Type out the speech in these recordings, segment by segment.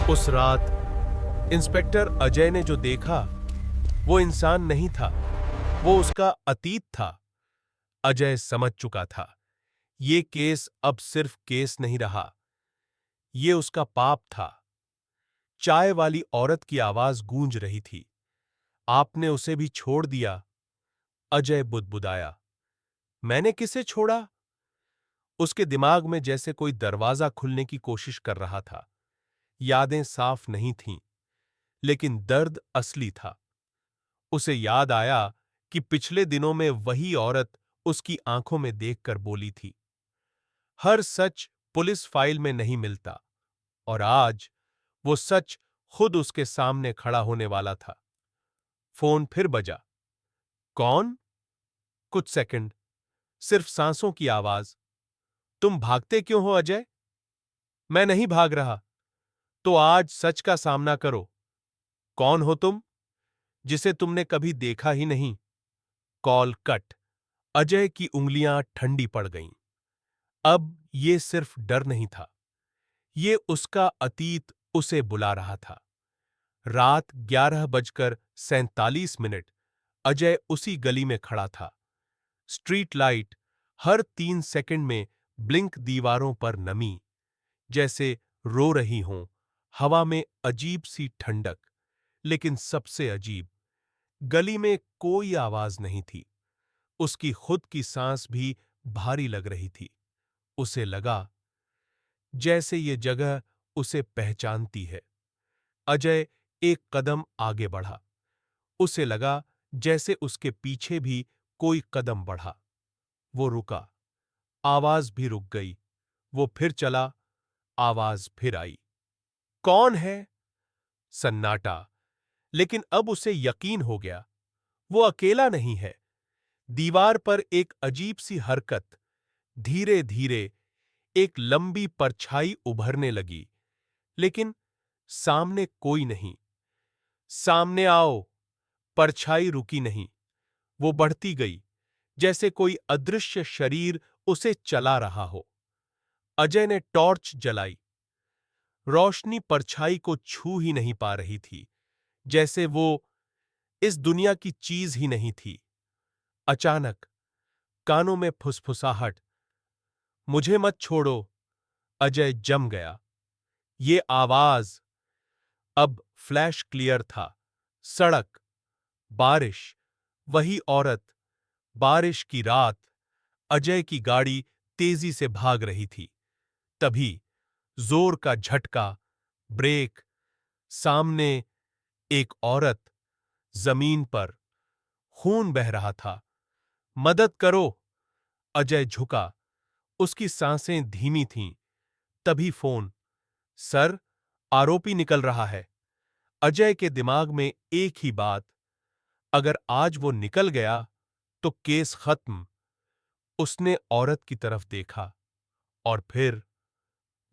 उस रात इंस्पेक्टर अजय ने जो देखा वो इंसान नहीं था, वो उसका अतीत था। अजय समझ चुका था, ये केस अब सिर्फ केस नहीं रहा, ये उसका पाप था। चाय वाली औरत की आवाज गूंज रही थी, आपने उसे भी छोड़ दिया। अजय बुदबुदाया, मैंने किसे छोड़ा? उसके दिमाग में जैसे कोई दरवाजा खुलने की कोशिश कर रहा था। यादें साफ नहीं थीं, लेकिन दर्द असली था। उसे याद आया कि पिछले दिनों में वही औरत उसकी आंखों में देखकर बोली थी, हर सच पुलिस फाइल में नहीं मिलता, और आज वो सच खुद उसके सामने खड़ा होने वाला था। फोन फिर बजा। कौन? कुछ सेकंड, सिर्फ सांसों की आवाज। तुम भागते क्यों हो अजय? मैं नहीं भाग रहा। तो आज सच का सामना करो। कौन हो तुम, जिसे तुमने कभी देखा ही नहीं? Call cut. अजय की उंगलियां ठंडी पड़ गईं। अब ये सिर्फ डर नहीं था, ये उसका अतीत उसे बुला रहा था। रात 11:47। अजय उसी गली में खड़ा था। स्ट्रीट लाइट हर 3 सेकंड में ब्लिंक, दीवारों पर नमी जैसे रो रही हों, हवा में अजीब सी ठंडक। लेकिन सबसे अजीब, गली में कोई आवाज नहीं थी। उसकी खुद की सांस भी भारी लग रही थी। उसे लगा जैसे ये जगह उसे पहचानती है। अजय एक कदम आगे बढ़ा। उसे लगा जैसे उसके पीछे भी कोई कदम बढ़ा। वो रुका, आवाज भी रुक गई। वो फिर चला, आवाज फिर आई। कौन है? सन्नाटा। लेकिन अब उसे यकीन हो गया, वो अकेला नहीं है। दीवार पर एक अजीब सी हरकत, धीरे धीरे एक लंबी परछाई उभरने लगी। लेकिन सामने कोई नहीं। सामने आओ। परछाई रुकी नहीं, वो बढ़ती गई, जैसे कोई अदृश्य शरीर उसे चला रहा हो। अजय ने टॉर्च जलाई। रोशनी परछाई को छू ही नहीं पा रही थी, जैसे वो इस दुनिया की चीज ही नहीं थी। अचानक कानों में फुसफुसाहट, मुझे मत छोड़ो। अजय जम गया। ये आवाज अब फ्लैश क्लियर था। सड़क, बारिश, वही औरत, बारिश की रात। अजय की गाड़ी तेजी से भाग रही थी। तभी जोर का झटका, ब्रेक, सामने एक औरत, जमीन पर, खून बह रहा था। मदद करो। अजय झुका, उसकी सांसें धीमी थीं। तभी फोन। सर, आरोपी निकल रहा है। अजय के दिमाग में एक ही बात, अगर आज वो निकल गया तो केस खत्म। उसने औरत की तरफ देखा और फिर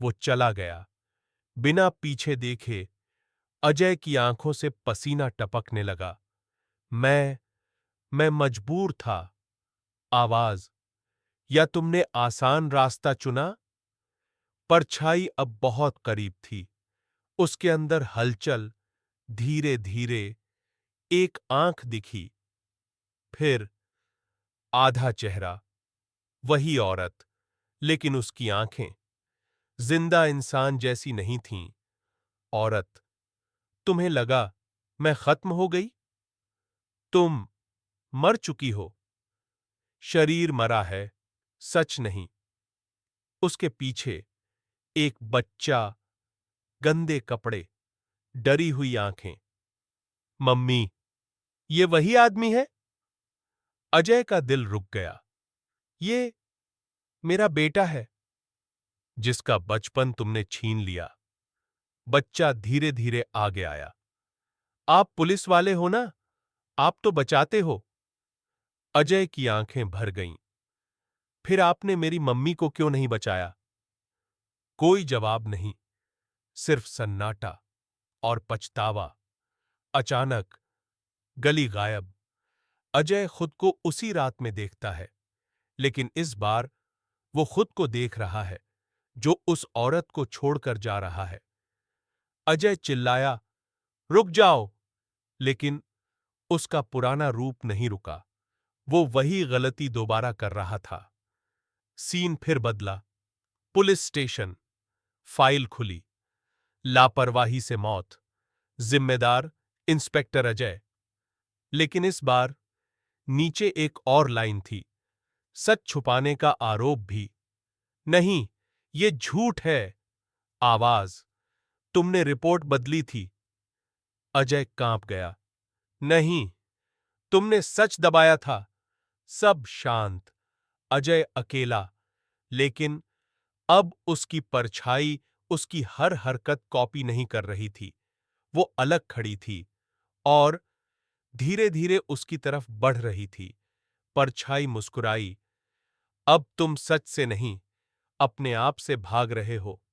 वो चला गया, बिना पीछे देखे। अजय की आंखों से पसीना टपकने लगा। मैं मजबूर था। आवाज, या तुमने आसान रास्ता चुना? परछाई अब बहुत करीब थी। उसके अंदर हलचल, धीरे धीरे एक आंख दिखी। फिर आधा चेहरा, वही औरत, लेकिन उसकी आंखें जिंदा इंसान जैसी नहीं थीं। औरत, तुम्हें लगा मैं खत्म हो गई? तुम मर चुकी हो। शरीर मरा है, सच नहीं। उसके पीछे एक बच्चा, गंदे कपड़े, डरी हुई आंखें। मम्मी, ये वही आदमी है? अजय का दिल रुक गया। ये मेरा बेटा है, जिसका बचपन तुमने छीन लिया। बच्चा धीरे धीरे आगे आया। आप पुलिस वाले हो ना? आप तो बचाते हो। अजय की आंखें भर गईं। फिर आपने मेरी मम्मी को क्यों नहीं बचाया? कोई जवाब नहीं, सिर्फ सन्नाटा और पछतावा। अचानक गली गायब। अजय खुद को उसी रात में देखता है, लेकिन इस बार वो खुद को देख रहा है जो उस औरत को छोड़कर जा रहा है। अजय चिल्लाया, रुक जाओ। लेकिन उसका पुराना रूप नहीं रुका। वो वही गलती दोबारा कर रहा था। सीन फिर बदला। Police station. फाइल खुली। लापरवाही से मौत। जिम्मेदार इंस्पेक्टर अजय। लेकिन इस बार नीचे एक और लाइन थी। सच छुपाने का आरोप भी। नहीं, ये झूठ है। आवाज, तुमने रिपोर्ट बदली थी। अजय कांप गया। नहीं, तुमने सच दबाया था। सब शांत। अजय अकेला। लेकिन अब उसकी परछाई उसकी हर हरकत कॉपी नहीं कर रही थी। वो अलग खड़ी थी और धीरे धीरे उसकी तरफ बढ़ रही थी। परछाई मुस्कुराई। अब तुम सच से नहीं, अपने आप से भाग रहे हो।